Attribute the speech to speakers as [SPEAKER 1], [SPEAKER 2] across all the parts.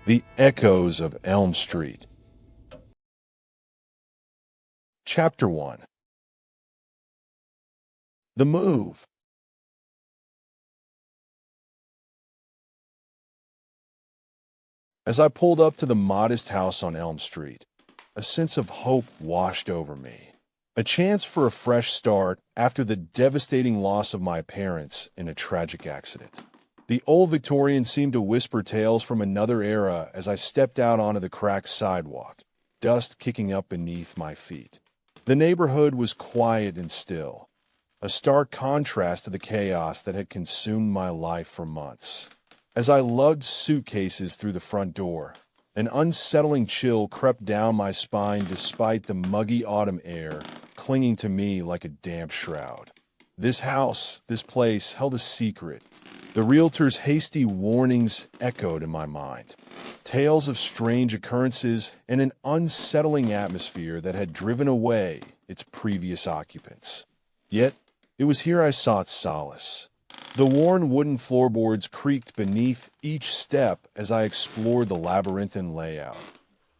[SPEAKER 1] The Echoes of Elm Street. Chapter 1. The Move. As I pulled up to the modest house on Elm Street, a sense of hope washed over me. A chance for a fresh start after the devastating loss of my parents in a tragic accident. The old Victorian seemed to whisper tales from another era as I stepped out onto the cracked sidewalk, dust kicking up beneath my feet. The neighborhood was quiet and still, a stark contrast to the chaos that had consumed my life for months. As I lugged suitcases through the front door, an unsettling chill crept down my spine despite the muggy autumn air clinging to me like a damp shroud. This house, this place, held a secret. The realtor's hasty warnings echoed in my mind. Tales of strange occurrences and an unsettling atmosphere that had driven away its previous occupants. Yet, it was here I sought solace. The worn wooden floorboards creaked beneath each step as I explored the labyrinthine layout.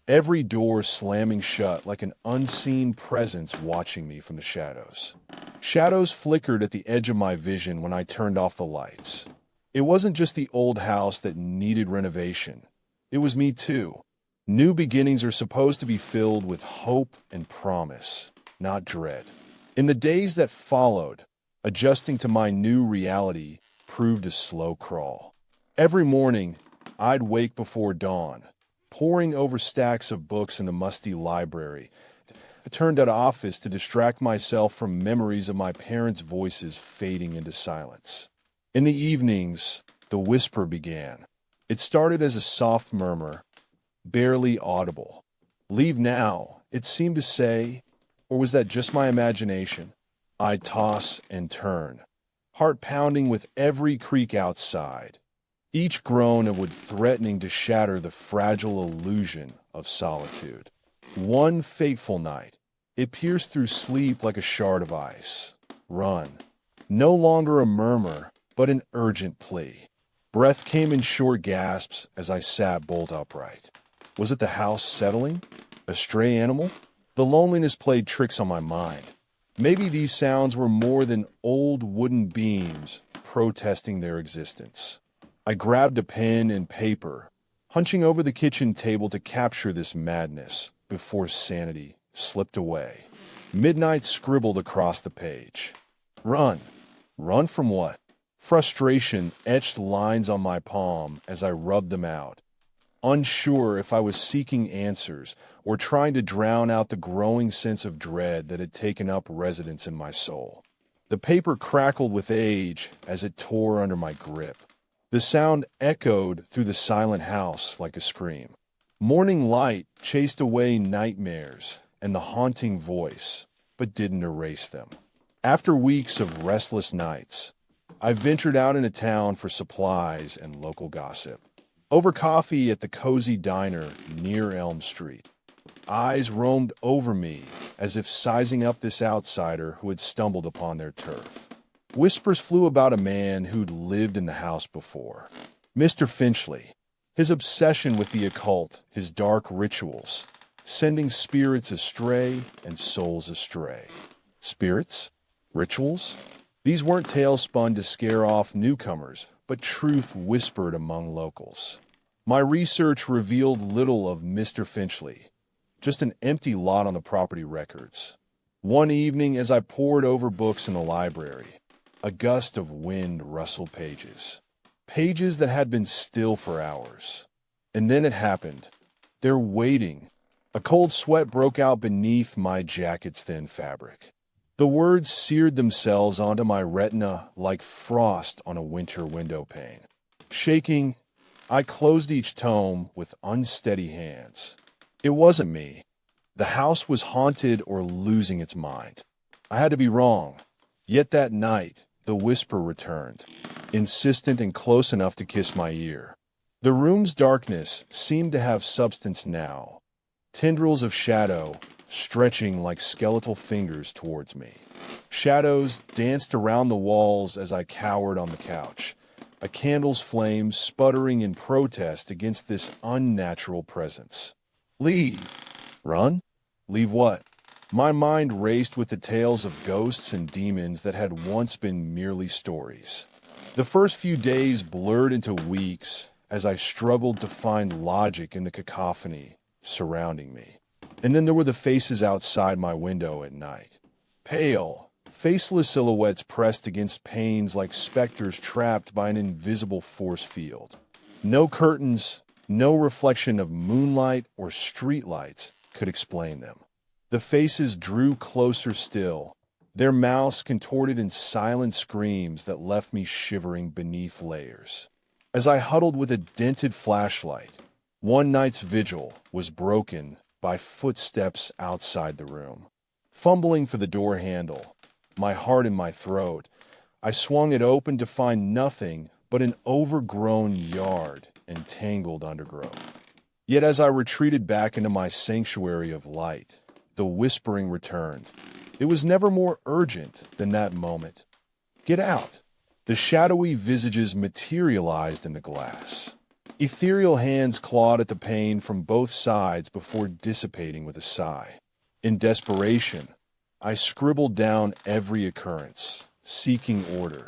[SPEAKER 1] Every door slamming shut like an unseen presence watching me from the shadows. Shadows flickered at the edge of my vision when I turned off the lights. It wasn't just the old house that needed renovation. It was me too. New beginnings are supposed to be filled with hope and promise, not dread. In the days that followed, adjusting to my new reality proved a slow crawl. Every morning, I'd wake before dawn, poring over stacks of books in the musty library. I turned to the office to distract myself from memories of my parents' voices fading into silence. In the evenings, the whisper began. It started as a soft murmur, barely audible. "Leave now," it seemed to say, or was that just my imagination? I'd toss and turn, heart pounding with every creak outside. Each groan would threatening to shatter the fragile illusion of solitude. One fateful night, it pierced through sleep like a shard of ice. Run. No longer a murmur, but an urgent plea. Breath came in short gasps as I sat bolt upright. Was it the house settling? A stray animal? The loneliness played tricks on my mind. Maybe these sounds were more than old wooden beams protesting their existence. I grabbed a pen and paper, hunching over the kitchen table to capture this madness before sanity slipped away. Midnight scribbled across the page. Run. Run from what? Frustration etched lines on my palm as I rubbed them out, unsure if I was seeking answers or trying to drown out the growing sense of dread that had taken up residence in my soul. The paper crackled with age as it tore under my grip. The sound echoed through the silent house like a scream. Morning light chased away nightmares and the haunting voice, but didn't erase them. After weeks of restless nights, I ventured out into town for supplies and local gossip. Over coffee at the cozy diner near Elm Street, eyes roamed over me as if sizing up this outsider who had stumbled upon their turf. Whispers flew about a man who'd lived in the house before. Mr. Finchley, his obsession with the occult, his dark rituals, sending spirits astray and souls astray. Spirits? Rituals? These weren't tales spun to scare off newcomers, but truth whispered among locals. My research revealed little of Mr. Finchley, just an empty lot on the property records. One evening, as I pored over books in the library, a gust of wind rustled pages. Pages that had been still for hours. And then it happened. They're waiting. A cold sweat broke out beneath my jacket's thin fabric. The words seared themselves onto my retina like frost on a winter window pane. Shaking, I closed each tome with unsteady hands. It wasn't me. The house was haunted or losing its mind. I had to be wrong. Yet that night, the whisper returned, insistent and close enough to kiss my ear. The room's darkness seemed to have substance now. Tendrils of shadow stretching like skeletal fingers towards me. Shadows danced around the walls as I cowered on the couch, a candle's flame sputtering in protest against this unnatural presence. Leave. Run? Leave what? My mind raced with the tales of ghosts and demons that had once been merely stories. The first few days blurred into weeks as I struggled to find logic in the cacophony surrounding me. And then there were the faces outside my window at night. Pale, faceless silhouettes pressed against panes like specters trapped by an invisible force field. No curtains, no reflection of moonlight or streetlights could explain them. The faces drew closer still, their mouths contorted in silent screams that left me shivering beneath layers. As I huddled with a dented flashlight, one night's vigil was broken by footsteps outside the room. Fumbling for the door handle, my heart in my throat, I swung it open to find nothing but an overgrown yard and tangled undergrowth. Yet as I retreated back into my sanctuary of light, the whispering returned. It was never more urgent than that moment. Get out. The shadowy visages materialized in the glass. Ethereal hands clawed at the pane from both sides before dissipating with a sigh. In desperation, I scribbled down every occurrence, seeking order.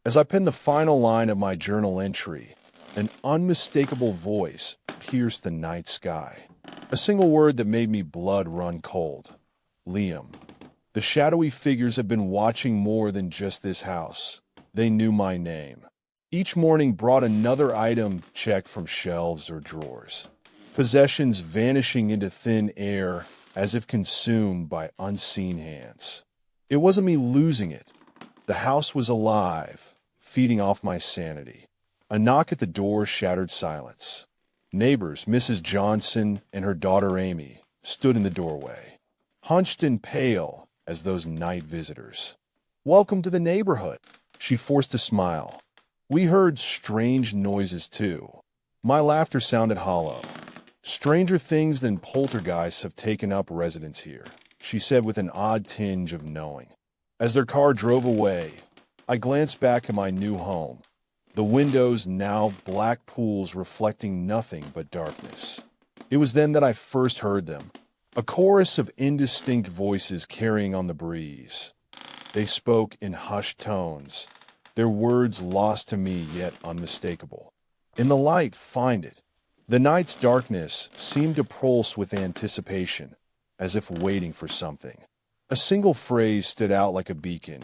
[SPEAKER 1] As I penned the final line of my journal entry, an unmistakable voice pierced the night sky. A single word that made me blood run cold. Liam. The shadowy figures had been watching more than just this house. They knew my name. Each morning brought another item checked from shelves or drawers. Possessions vanishing into thin air as if consumed by unseen hands. It wasn't me losing it. The house was alive, feeding off my sanity. A knock at the door shattered silence. Neighbors, Mrs. Johnson and her daughter Amy, stood in the doorway, hunched and pale as those night visitors. "Welcome to the neighborhood." She forced a smile. We heard strange noises too. My laughter sounded hollow. "Stranger things than poltergeists have taken up residence here," she said with an odd tinge of knowing. As their car drove away, I glanced back at my new home. The windows now black pools reflecting nothing but darkness. It was then that I first heard them, a chorus of indistinct voices carrying on the breeze. They spoke in hushed tones, their words lost to me yet unmistakable. In the light, find it. The night's darkness seemed to pulse with anticipation, as if waiting for something. A single phrase stood out like a beacon.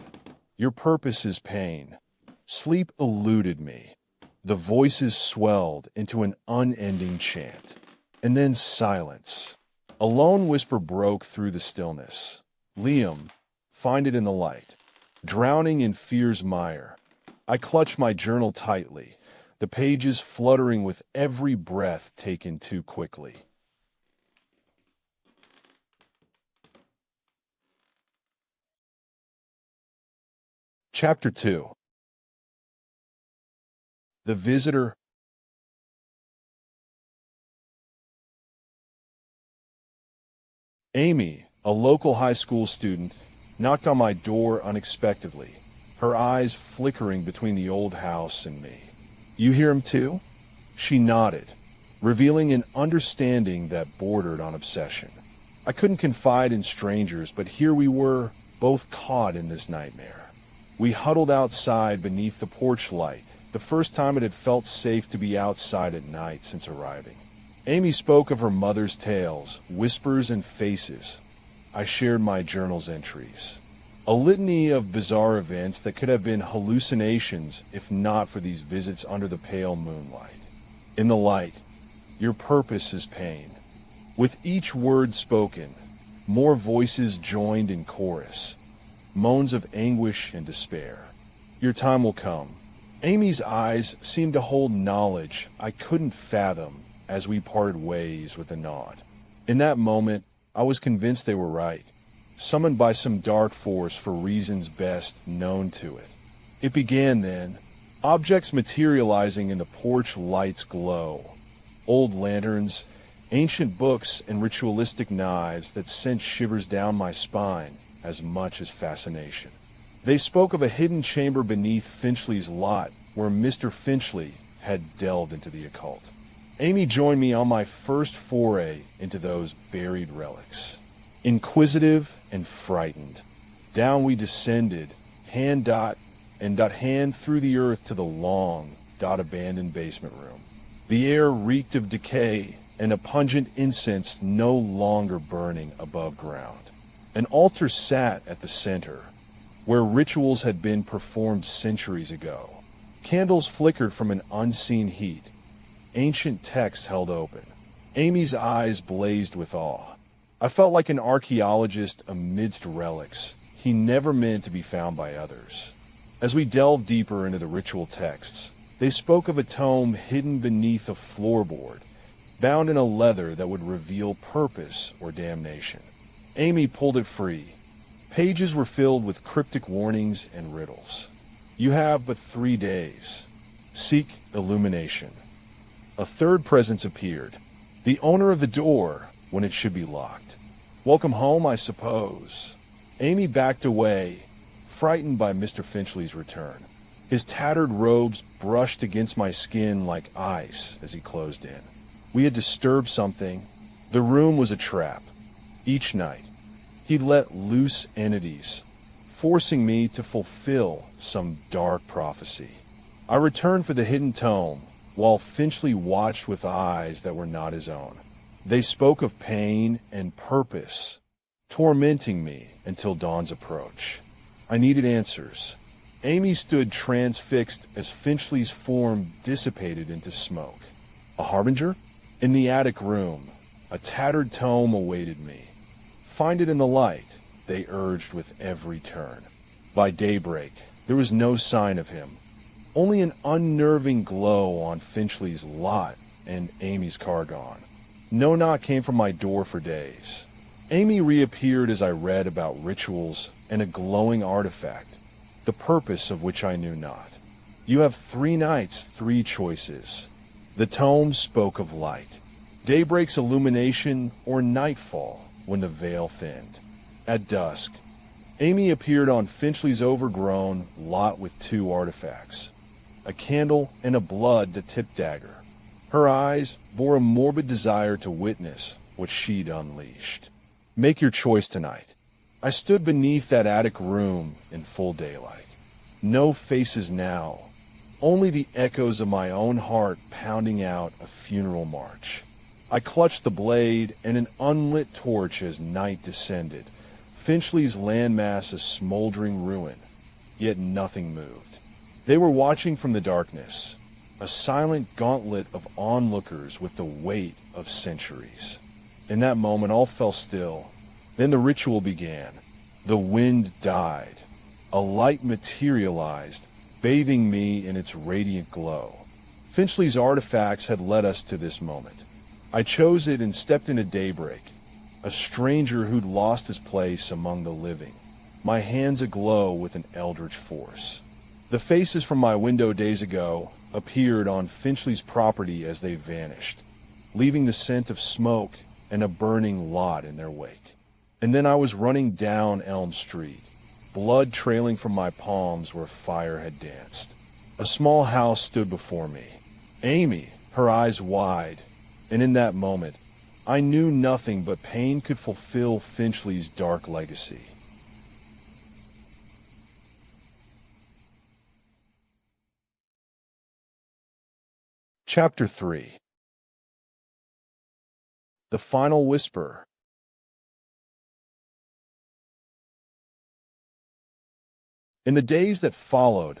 [SPEAKER 1] "Your purpose is pain." Sleep eluded me. The voices swelled into an unending chant. And then silence. A lone whisper broke through the stillness. "Liam, find it in the light." Drowning in fear's mire, I clutched my journal tightly, the pages fluttering with every breath taken too quickly. Chapter 2. The Visitor. Amy, a local high school student, knocked on my door unexpectedly, her eyes flickering between the old house and me. "You hear him too?" She nodded, revealing an understanding that bordered on obsession. I couldn't confide in strangers, but here we were, both caught in this nightmare. We huddled outside beneath the porch light, the first time it had felt safe to be outside at night since arriving. Amy spoke of her mother's tales, whispers, and faces. I shared my journal's entries. A litany of bizarre events that could have been hallucinations if not for these visits under the pale moonlight. In the light, your purpose is pain. With each word spoken, more voices joined in chorus, moans of anguish and despair. Your time will come. Amy's eyes seemed to hold knowledge I couldn't fathom as we parted ways with a nod. In that moment, I was convinced they were right, summoned by some dark force for reasons best known to it. It began then, objects materializing in the porch light's glow. Old lanterns, ancient books, and ritualistic knives that sent shivers down my spine as much as fascination. They spoke of a hidden chamber beneath Finchley's lot where Mr. Finchley had delved into the occult. Amy joined me on my first foray into those buried relics. Inquisitive and frightened, down we descended, hand through the earth to the long, abandoned basement room. The air reeked of decay and a pungent incense no longer burning above ground. An altar sat at the center, where rituals had been performed centuries ago. Candles flickered from an unseen heat. Ancient texts held open. Amy's eyes blazed with awe. I felt like an archaeologist amidst relics he never meant to be found by others. As we delved deeper into the ritual texts, they spoke of a tome hidden beneath a floorboard, bound in a leather that would reveal purpose or damnation. Amy pulled it free. Pages were filled with cryptic warnings and riddles. You have but 3 days. Seek illumination. A third presence appeared, the owner of the door when it should be locked. Welcome home, I suppose. Amy backed away, frightened by Mr. Finchley's return. His tattered robes brushed against my skin like ice as he closed in. We had disturbed something. The room was a trap. Each night, he let loose entities, forcing me to fulfill some dark prophecy. I returned for the hidden tome, while Finchley watched with eyes that were not his own. They spoke of pain and purpose, tormenting me until dawn's approach. I needed answers. Amy stood transfixed as Finchley's form dissipated into smoke. A harbinger? In the attic room, a tattered tome awaited me. Find it in the light, they urged with every turn. By daybreak, there was no sign of him. Only an unnerving glow on Finchley's lot and Amy's car gone. No knock came from my door for days. Amy reappeared as I read about rituals and a glowing artifact, the purpose of which I knew not. You have 3 nights, 3 choices. The tome spoke of light, daybreak's illumination, or nightfall when the veil thinned. At dusk, Amy appeared on Finchley's overgrown lot with 2 artifacts, a candle and a blood-to-tip dagger. Her eyes bore a morbid desire to witness what she'd unleashed. Make your choice tonight. I stood beneath that attic room in full daylight. No faces now, only the echoes of my own heart pounding out a funeral march. I clutched the blade and an unlit torch as night descended, Finchley's landmass a smoldering ruin, yet nothing moved. They were watching from the darkness, a silent gauntlet of onlookers with the weight of centuries. In that moment, all fell still. Then the ritual began. The wind died. A light materialized, bathing me in its radiant glow. Finchley's artifacts had led us to this moment. I chose it and stepped into daybreak, a stranger who'd lost his place among the living, my hands aglow with an eldritch force. The faces from my window days ago appeared on Finchley's property as they vanished, leaving the scent of smoke and a burning lot in their wake. And then I was running down Elm Street, blood trailing from my palms where fire had danced. A small house stood before me. Amy, her eyes wide, and in that moment, I knew nothing but pain could fulfill Finchley's dark legacy. Chapter 3. The Final Whisper. In the days that followed,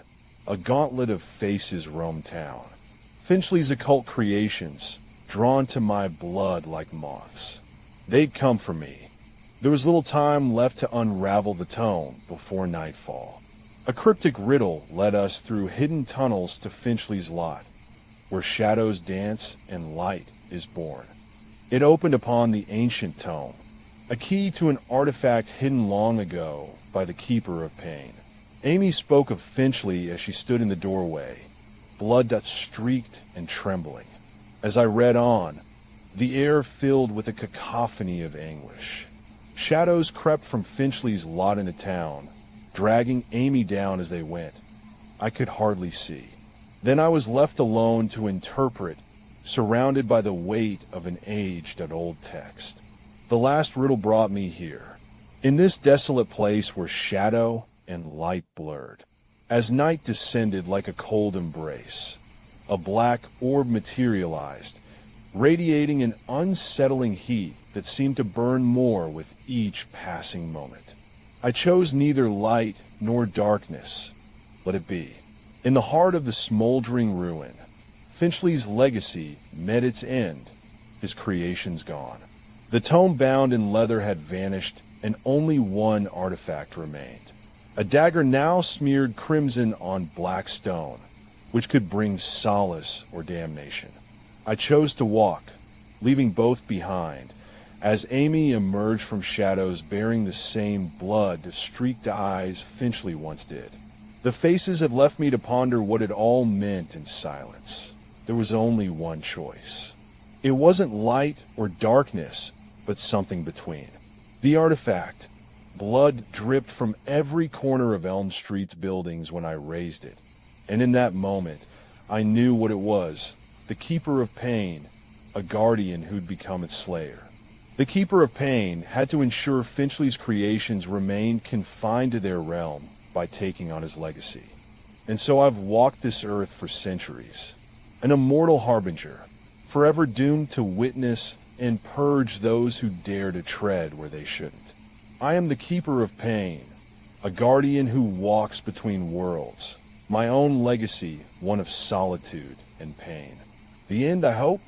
[SPEAKER 1] a gauntlet of faces roamed town. Finchley's occult creations, drawn to my blood like moths. They'd come for me. There was little time left to unravel the tome before nightfall. A cryptic riddle led us through hidden tunnels to Finchley's lot, where shadows dance and light is born. It opened upon the ancient tome, a key to an artifact hidden long ago by the Keeper of Pain. Amy spoke of Finchley as she stood in the doorway, blood that streaked and trembling. As I read on, the air filled with a cacophony of anguish. Shadows crept from Finchley's lot into town, dragging Amy down as they went. I could hardly see. Then I was left alone to interpret, surrounded by the weight of an aged and old text. The last riddle brought me here, in this desolate place where shadow and light blurred. As night descended like a cold embrace, a black orb materialized, radiating an unsettling heat that seemed to burn more with each passing moment. I chose neither light nor darkness. Let it be. In the heart of the smoldering ruin, Finchley's legacy met its end, his creations gone. The tome bound in leather had vanished, and only one artifact remained. A dagger now smeared crimson on black stone, which could bring solace or damnation. I chose to walk, leaving both behind, as Amy emerged from shadows bearing the same blood-streaked eyes Finchley once did. The faces had left me to ponder what it all meant in silence. There was only one choice. It wasn't light or darkness, but something between. The artifact. Blood dripped from every corner of Elm Street's buildings when I raised it. And in that moment, I knew what it was. The Keeper of Pain, a guardian who'd become its slayer. The Keeper of Pain had to ensure Finchley's creations remained confined to their realm by taking on his legacy. And so I've walked this earth for centuries, an immortal harbinger, forever doomed to witness and purge those who dare to tread where they shouldn't. I am the Keeper of Pain, a guardian who walks between worlds, my own legacy one of solitude and pain. The end, I hope,